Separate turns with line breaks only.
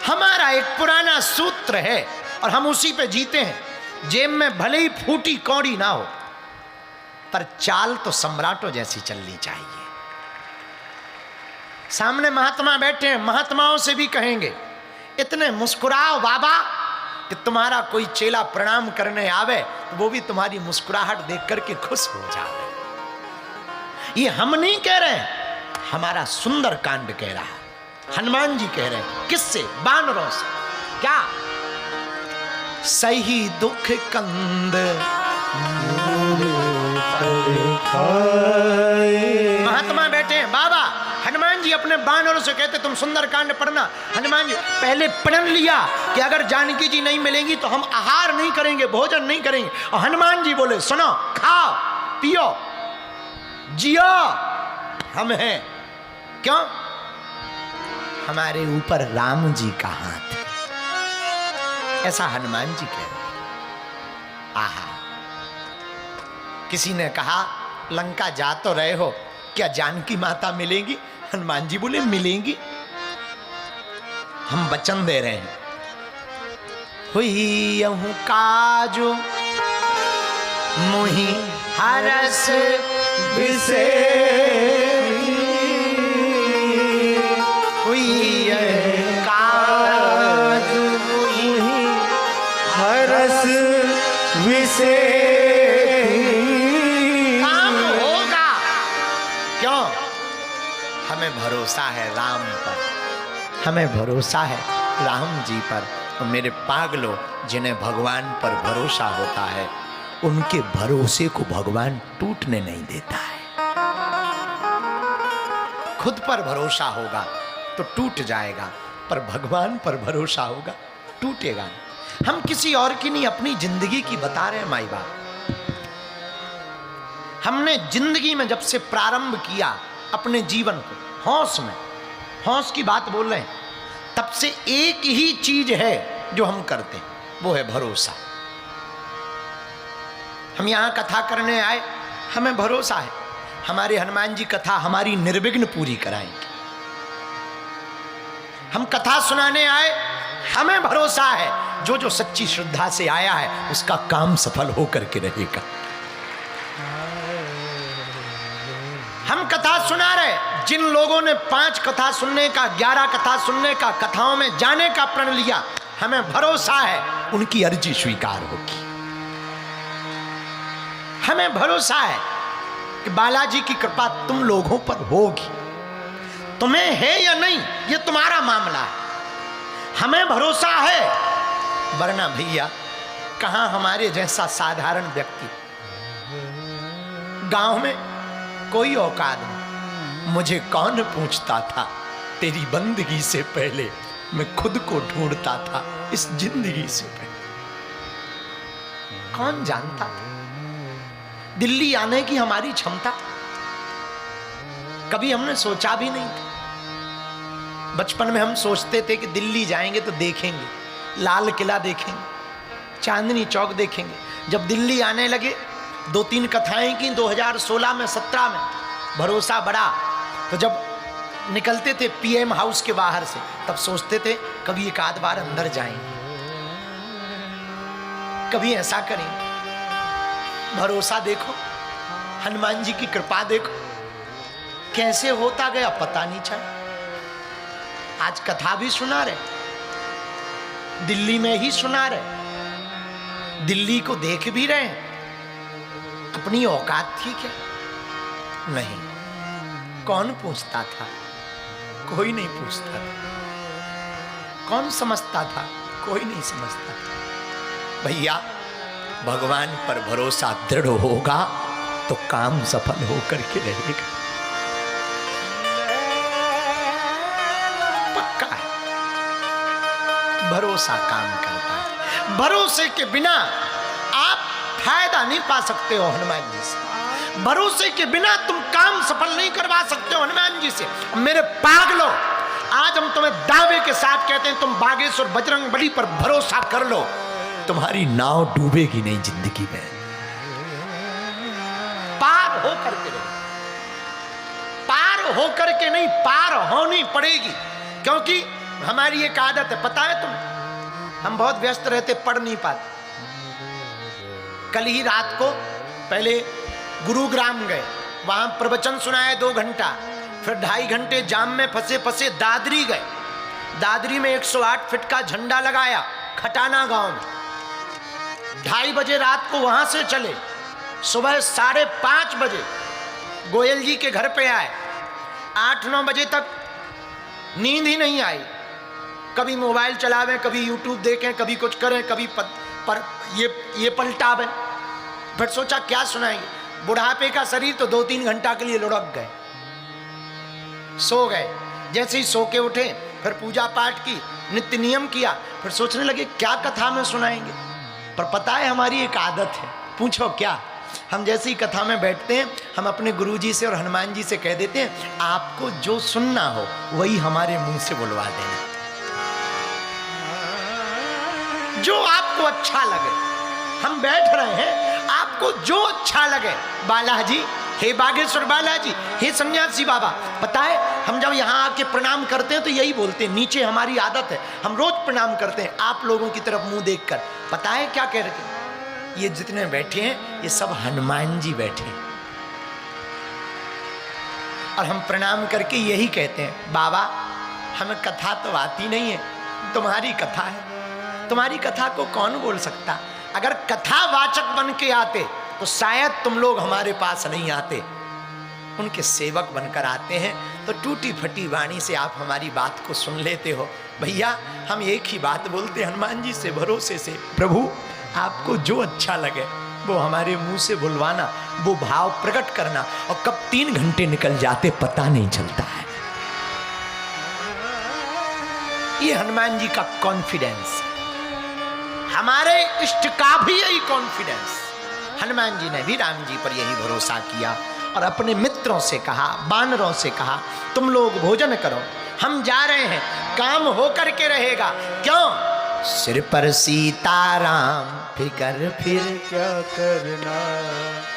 हमारा एक पुराना सूत्र है और हम उसी पे जीते हैं। जेब में भले ही फूटी कौड़ी ना हो, पर चाल तो सम्राटों जैसी चलनी चाहिए। सामने महात्मा बैठे हैं, महात्माओं से भी कहेंगे इतने मुस्कुराओ बाबा कि तुम्हारा कोई चेला प्रणाम करने आवे तो वो भी तुम्हारी मुस्कुराहट देख करके खुश हो जाए। ये हम नहीं कह रहे हैं, हमारा सुंदर कांड कह रहा है, हनुमान जी कह रहे हैं। किससे? बानरों से। क्या? सही दुख कंद महात्मा बैठे हैं, बाबा हनुमान जी अपने बानरों से कहते तुम सुंदर कांड पढ़ना। हनुमान जी पहले प्रण लिया कि अगर जानकी जी नहीं मिलेंगी तो हम आहार नहीं करेंगे, भोजन नहीं करेंगे। और हनुमान जी बोले सुनो, खाओ पियो जियो, हम हैं। क्यों? हमारे ऊपर राम जी का हाथ है, ऐसा हनुमान जी कह रहे। आहा, किसी ने कहा लंका जा तो रहे हो, क्या जानकी माता मिलेंगी? हनुमान जी बोले मिलेंगी, हम वचन दे रहे हैं। हुई यहूं काजो मोहि हरस विसे, हुई काज मोहि हरस विसे। काम होगा। क्यों? हमें भरोसा है राम पर, हमें भरोसा है राम जी पर। और मेरे पागलों, जिन्हें भगवान पर भरोसा होता है उनके भरोसे को भगवान टूटने नहीं देता है। खुद पर भरोसा होगा तो टूट जाएगा, पर भगवान पर भरोसा होगा टूटेगा नहीं। हम किसी और की नहीं, अपनी जिंदगी की बता रहे हैं माई बाप। हमने जिंदगी में जब से प्रारंभ किया अपने जीवन को, होश में, होश की बात बोल रहे हैं, तब से एक ही चीज है जो हम करते हैं, वो है भरोसा। हम यहां कथा करने आए, हमें भरोसा है हमारे हनुमान जी कथा हमारी निर्विघ्न पूरी कराएंगे। हम कथा सुनाने आए, हमें भरोसा है जो जो सच्ची श्रद्धा से आया है उसका काम सफल होकर के रहेगा। हम कथा सुना रहे, जिन लोगों ने 5 कथा सुनने का, 11 कथा सुनने का, कथाओं में जाने का प्रण लिया, हमें भरोसा है उनकी अर्जी स्वीकार होगी। हमें भरोसा है कि बालाजी की कृपा तुम लोगों पर होगी। तुम्हें है या नहीं ये तुम्हारा मामला है, हमें भरोसा है। वरना भैया कहां हमारे जैसा साधारण व्यक्ति, गांव में कोई औकात नहीं, मुझे कौन पूछता था, तेरी बंदगी से पहले मैं खुद को ढूंढता था, इस जिंदगी से पहले कौन जानता था दिल्ली आने की हमारी क्षमता। कभी हमने सोचा भी नहीं था। बचपन में हम सोचते थे कि दिल्ली जाएंगे तो देखेंगे, लाल किला देखेंगे, चांदनी चौक देखेंगे। जब दिल्ली आने लगे, 2-3 कथाएं की 2016 में, 17 में, भरोसा बढ़ा। तो जब निकलते थे पीएम हाउस के बाहर से, तब सोचते थे कभी एक आध बार अंदर जाएंगे, कभी ऐसा करेंगे। भरोसा देखो, हनुमान जी की कृपा देखो, कैसे होता गया पता नहीं चला। आज कथा भी सुना रहे, दिल्ली में ही सुना रहे, दिल्ली को देख भी रहे हैं। अपनी औकात थी क्या? नहीं। कौन पूछता था? कोई नहीं पूछता था। कौन समझता था? कोई नहीं समझता था। भैया भगवान पर भरोसा दृढ़ होगा तो काम सफल होकर के रहेगा, पक्का है। भरोसा काम करता है। भरोसे के बिना आप फायदा नहीं पा सकते हो हनुमान जी से। भरोसे के बिना तुम काम सफल नहीं करवा सकते हो हनुमान जी से। मेरे पागलों, आज हम तुम्हें दावे के साथ कहते हैं, तुम बागेश्वर बजरंगबली पर भरोसा कर लो, तुम्हारी नाव डूबेगी नहीं जिंदगी में, पार होकर के नहीं, पार होकर के नहीं, पार होनी पड़ेगी। क्योंकि हमारी एक आदत है, पता है तुम्हें, हम बहुत व्यस्त रहते, पढ़ नहीं पाते। कल ही रात को पहले गुरुग्राम गए, वहां प्रवचन सुनाए 2 घंटा, फिर 2.5 घंटे जाम में फंसे फंसे दादरी गए। दादरी में 108 फीट का झंडा लगाया खटाना गांव में। 2:30 बजे रात को वहां से चले, सुबह 5:30 बजे गोयल जी के घर पे आए। 8-9 बजे तक नींद ही नहीं आई। कभी मोबाइल चलावें, कभी यूट्यूब देखें, कभी कुछ करें, कभी पर ये पलटावें। फिर सोचा क्या सुनाएंगे, बुढ़ापे का शरीर तो 2-3 घंटा के लिए लुढ़क गए, सो गए। जैसे ही सो के उठे, फिर पूजा पाठ की, नित्य नियम किया, फिर सोचने लगे क्या कथा में सुनाएंगे। पर पता है हमारी एक आदत है, पूछो क्या, हम जैसे ही कथा में बैठते हैं, हम अपने गुरुजी से और हनुमान जी से कह देते हैं आपको जो सुनना हो वही हमारे मुंह से बुलवा देना, जो आपको अच्छा लगे। हम बैठ रहे हैं, आपको जो अच्छा लगे, बालाजी, हे बागेश्वर बालाजी, हे सन्यासी बाबा। पता है हम जब यहाँ आके प्रणाम करते हैं तो यही बोलते हैं, नीचे हमारी आदत है, हम रोज प्रणाम करते हैं आप लोगों की तरफ मुंह देखकर। पता है क्या कह रहे हैं, ये जितने बैठे हैं ये सब हनुमान जी बैठे हैं, और हम प्रणाम करके यही कहते हैं बाबा हमें कथा तो आती नहीं है, तुम्हारी कथा है, तुम्हारी कथा को कौन बोल सकता। अगर कथावाचक बन के आते तो शायद तुम लोग हमारे पास नहीं आते, उनके सेवक बनकर आते हैं तो टूटी फटी वाणी से आप हमारी बात को सुन लेते हो। भैया हम एक ही बात बोलते हनुमान जी से भरोसे से, प्रभु आपको जो अच्छा लगे वो हमारे मुंह से बुलवाना, वो भाव प्रकट करना, और कब 3 घंटे निकल जाते पता नहीं चलता है। ये हनुमान जी का कॉन्फिडेंस, हमारे इष्ट का भी यही कॉन्फिडेंस। हनुमान जी ने भी राम जी पर यही भरोसा किया और अपने मित्रों से कहा, बानरों से कहा तुम लोग भोजन करो, हम जा रहे हैं, काम होकर के रहेगा। क्यों? सिर पर सीताराम, फिकर फिर
क्या करना।